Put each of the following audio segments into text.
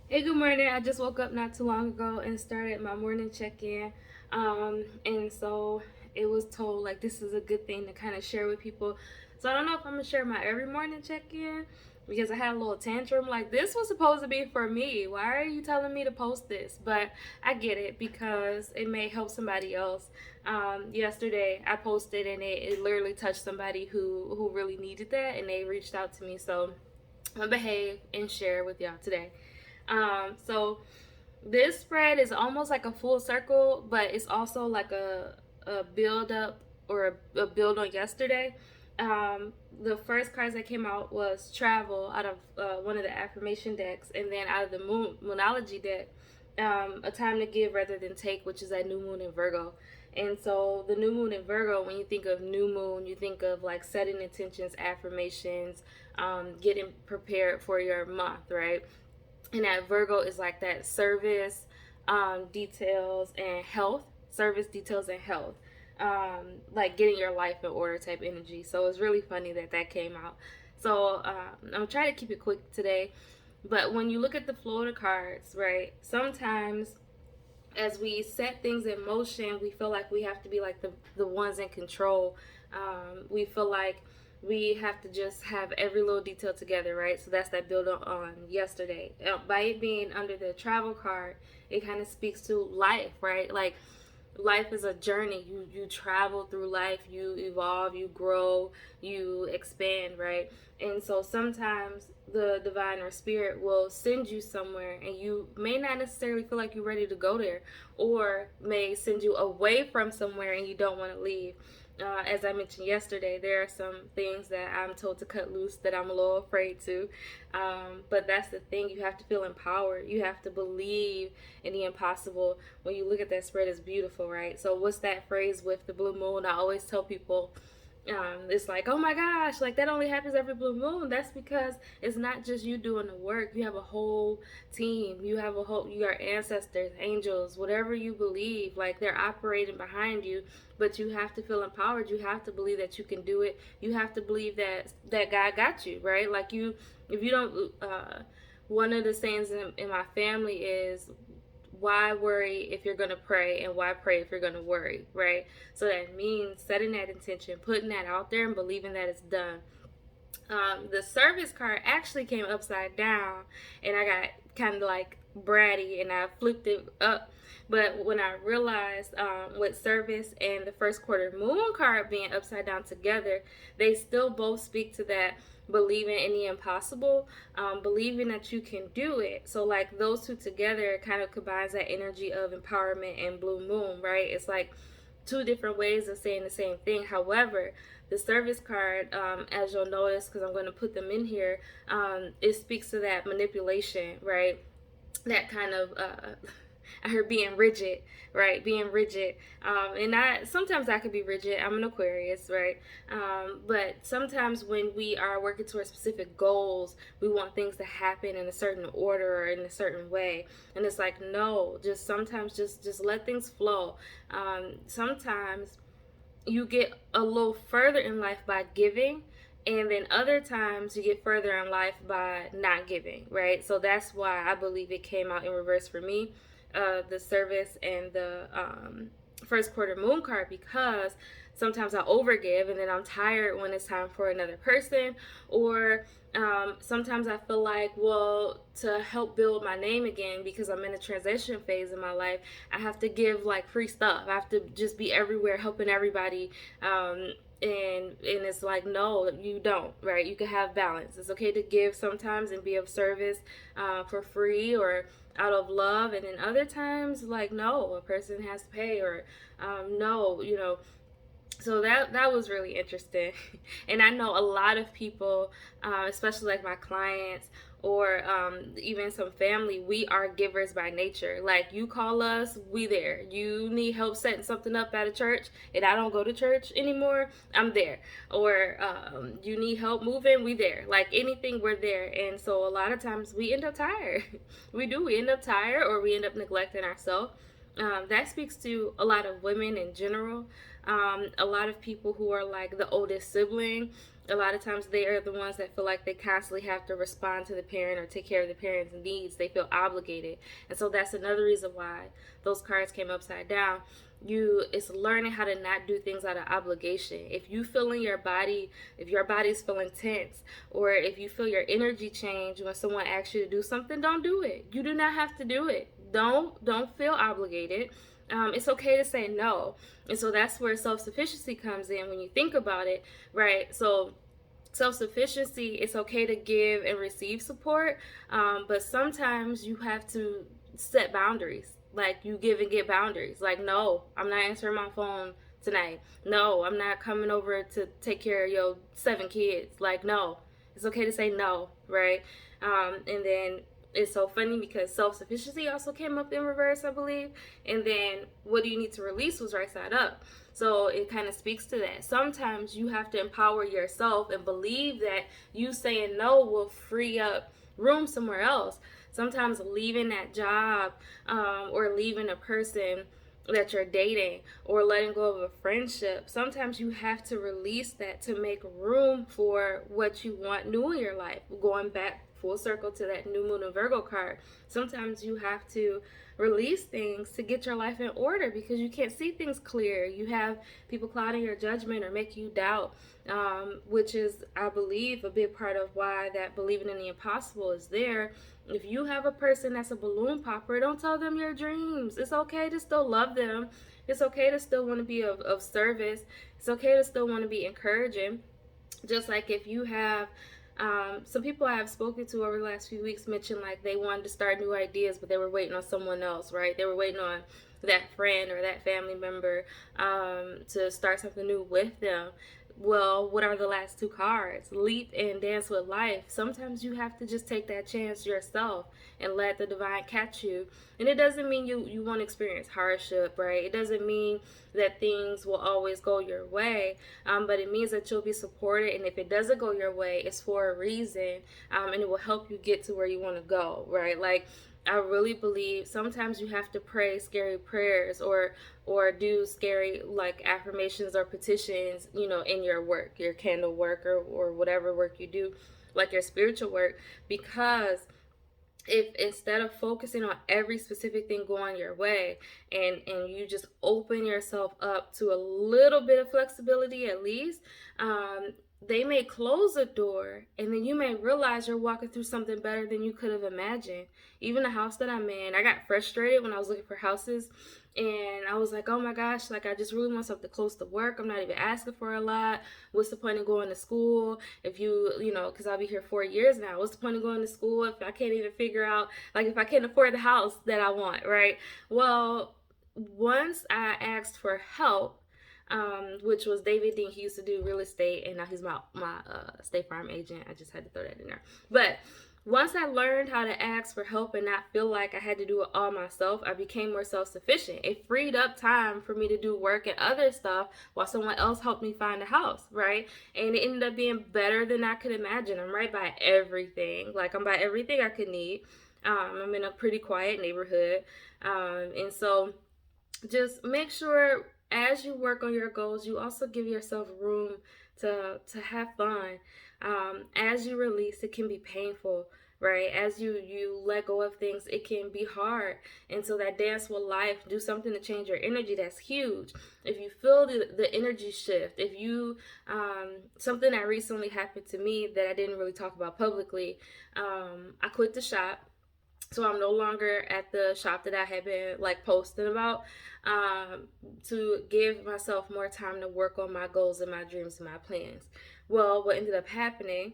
Hey, good morning. I just woke up not too long ago and started my morning check-in. And so it was told like this is a good thing to kind of share with people. So I don't know if I'm gonna share my every morning check-in because I had a little tantrum. Like this was supposed to be for me. Why are you telling me to post this? But I get it because it may help somebody else. Yesterday I posted and it literally touched somebody who really needed that and they reached out to me. So I'm gonna behave and share with y'all today. So this spread is almost like a full circle, but it's also like a build up or a build on yesterday. The first cards that came out was travel out of one of the affirmation decks, and then out of the moonology deck, a time to give rather than take, which is that new moon in Virgo. And so the new moon in Virgo, when you think of new moon, you think of like setting intentions, affirmations, getting prepared for your month, right? And that Virgo is like that service, details and health, service details and health, like getting your life in order type energy. So it's really funny that that came out. So I'm trying to keep it quick today, but when you look at the flow of the cards, right, sometimes as we set things in motion, we feel like we have to be like the ones in control. We feel like we have to just have every little detail together, right? So that's that build on yesterday. By it being under the travel card, it kind of speaks to life, right? Like life is a journey. You travel through life, you evolve, you grow, you expand, right? And so sometimes the divine or spirit will send you somewhere and you may not necessarily feel like you're ready to go there, or may send you away from somewhere and you don't want to leave. As I mentioned yesterday, there are some things that I'm told to cut loose that I'm a little afraid to. But that's the thing. You have to feel empowered. You have to believe in the impossible. When you look at that spread, it's beautiful, right? So what's that phrase with the blue moon? I always tell people, it's like, oh my gosh, like that only happens every blue moon. That's because it's not just you doing the work. You have a whole team. You have a whole, you are ancestors, angels, whatever you believe, like they're operating behind you. But you have to feel empowered. You have to believe that you can do it. You have to believe that God got you, right? Like you, if you don't, one of the sayings in my family is, why worry if you're going to pray, and why pray if you're going to worry, right? So that means setting that intention, putting that out there and believing that it's done. The service card actually came upside down and I got kind of like bratty and I flipped it up. But when I realized with service and the first quarter moon card being upside down together, they still both speak to that believing in the impossible, believing that you can do it. So like those two together kind of combines that energy of empowerment and blue moon, right? It's like two different ways of saying the same thing. However, the service card, as you'll notice, because I'm going to put them in here, it speaks to that manipulation, right? That kind of I heard being rigid, right? Being rigid. And I sometimes I could be rigid. I'm an Aquarius, right? But sometimes when we are working towards specific goals, we want things to happen in a certain order or in a certain way. And it's like, no, just sometimes just let things flow. Sometimes you get a little further in life by giving, and then other times you get further in life by not giving, right? So that's why I believe it came out in reverse for me, the service and the first quarter moon card, because sometimes I overgive and then I'm tired when it's time for another person, or sometimes I feel like, well, to help build my name again, because I'm in a transition phase in my life, I have to give like free stuff. I have to just be everywhere helping everybody. And it's like, no, you don't, right? You can have balance. It's okay to give sometimes and be of service for free or out of love, and then other times, like, no, a person has to pay, or no, so that was really interesting. And I know a lot of people, especially like my clients, or even some family, we are givers by nature. Like, you call us, we there. You need help setting something up at a church and I don't go to church anymore, I'm there. Or you need help moving, we there. Like anything, we're there. And so a lot of times we end up tired. We end up tired, or we end up neglecting ourselves. That speaks to a lot of women in general. A lot of people who are like the oldest sibling, a lot of times they are the ones that feel like they constantly have to respond to the parent or take care of the parent's needs. They feel obligated. And so that's another reason why those cards came upside down. It's learning how to not do things out of obligation. If you feel in your body, if your body's feeling tense, or if you feel your energy change when someone asks you to do something, don't do it. You do not have to do it. Don't feel obligated. It's okay to say no. And so that's where self-sufficiency comes in when you think about it, right? So self-sufficiency, it's okay to give and receive support, but sometimes you have to set boundaries. Like, you give and get boundaries. Like, no, I'm not answering my phone tonight. No, I'm not coming over to take care of your 7 kids. Like, no, it's okay to say no, right? And then it's so funny because self-sufficiency also came up in reverse, I believe. And then what do you need to release was right side up. So it kind of speaks to that. Sometimes you have to empower yourself and believe that you saying no will free up room somewhere else. Sometimes leaving that job, or leaving a person that you're dating, or letting go of a friendship, sometimes you have to release that to make room for what you want new in your life. Going back full circle to that new moon and Virgo card, sometimes you have to release things to get your life in order because you can't see things clear. You have people clouding your judgment or make you doubt, which is, I believe, a big part of why that believing in the impossible is there. If you have a person that's a balloon popper, don't tell them your dreams. It's okay to still love them. It's okay to still want to be of service. It's okay to still want to be encouraging. Just like if you have some people I have spoken to over the last few weeks mentioned like they wanted to start new ideas, but they were waiting on someone else, right? They were waiting on that friend or that family member to start something new with them. Well, what are the last 2 cards? Leap and dance with life. Sometimes you have to just take that chance yourself and let the divine catch you. And it doesn't mean you won't experience hardship, right? It doesn't mean that things will always go your way, but it means that you'll be supported. And if it doesn't go your way, it's for a reason, and it will help you get to where you want to go, right? Like, I really believe sometimes you have to pray scary prayers or do scary like affirmations or petitions, in your work, your candle work or whatever work you do, like your spiritual work, because if instead of focusing on every specific thing going your way and you just open yourself up to a little bit of flexibility at least, they may close a door and then you may realize you're walking through something better than you could have imagined. Even the house that I'm in, I got frustrated when I was looking for houses, and I was like, oh my gosh, like I just really want something close to work. I'm not even asking for a lot. What's the point of going to school if because I'll be here 4 years now. What's the point of going to school if I can't even figure out, like, if I can't afford the house that I want, right? Well, once I asked for help, which was David Dean. He used to do real estate, and now he's my State Farm agent. I just had to throw that in there. But once I learned how to ask for help and not feel like I had to do it all myself, I became more self-sufficient. It freed up time for me to do work and other stuff while someone else helped me find a house, right? And it ended up being better than I could imagine. I'm right by everything. Like, I'm by everything I could need. I'm in a pretty quiet neighborhood. And so just make sure as you work on your goals, you also give yourself room to have fun. As you release, it can be painful, right? As you let go of things, it can be hard. And so that dance with life, do something to change your energy, that's huge. If you feel the energy shift, if you, something that recently happened to me that I didn't really talk about publicly, I quit the shop. So I'm no longer at the shop that I had been like posting about, to give myself more time to work on my goals and my dreams and my plans. Well, what ended up happening,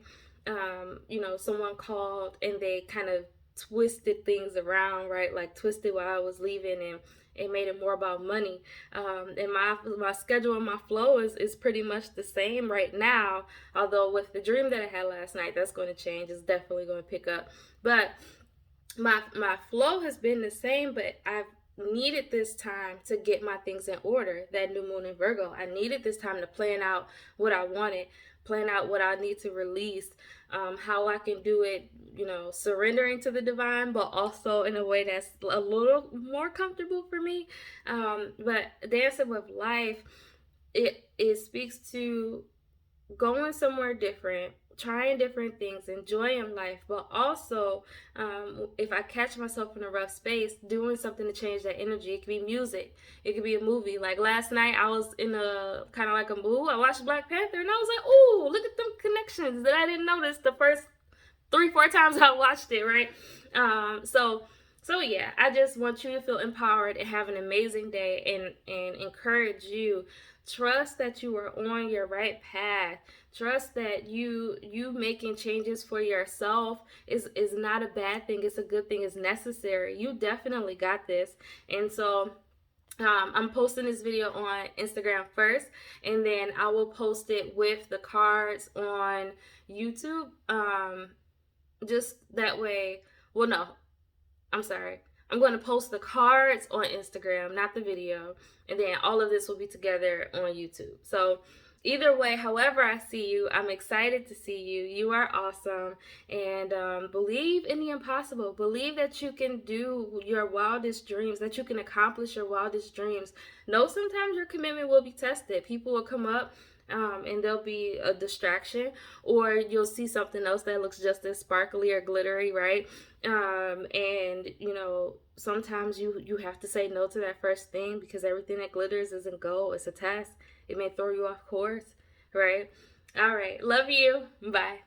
someone called and they kind of twisted things around, right? Like twisted while I was leaving, and it made it more about money. And my schedule and my flow is pretty much the same right now. Although with the dream that I had last night, that's going to change. It's definitely going to pick up. But my flow has been the same, but I've needed this time to get my things in order. That new moon in Virgo, I needed this time to plan out what I wanted, plan out what I need to release, how I can do it, surrendering to the divine, but also in a way that's a little more comfortable for me. But dancing with life, it speaks to going somewhere different, trying different things, enjoying life, but also if I catch myself in a rough space, doing something to change that energy. It could be music, it could be a movie. Like last night, I was in a kind of like a mood. I watched Black Panther, and I was like, "Ooh, look at them connections that I didn't notice the first 3-4 times I watched it." Right? So yeah, I just want you to feel empowered and have an amazing day, and encourage you. Trust that you are on your right path. Trust that you making changes for yourself is not a bad thing. It's a good thing. It's necessary. You definitely got this. And so I'm posting this video on Instagram first, and then I will post it with the cards on YouTube. Just that way. Well, no, I'm sorry. I'm going to post the cards on Instagram, not the video. And then all of this will be together on YouTube. So, either way, however I see you, I'm excited to see you. You are awesome. And believe in the impossible. Believe that you can do your wildest dreams, that you can accomplish your wildest dreams. Know sometimes your commitment will be tested. People will come up. And there'll be a distraction, or you'll see something else that looks just as sparkly or glittery, right? And sometimes you have to say no to that first thing, because everything that glitters isn't gold. It's a test. It may throw you off course, right? All right, love you. Bye.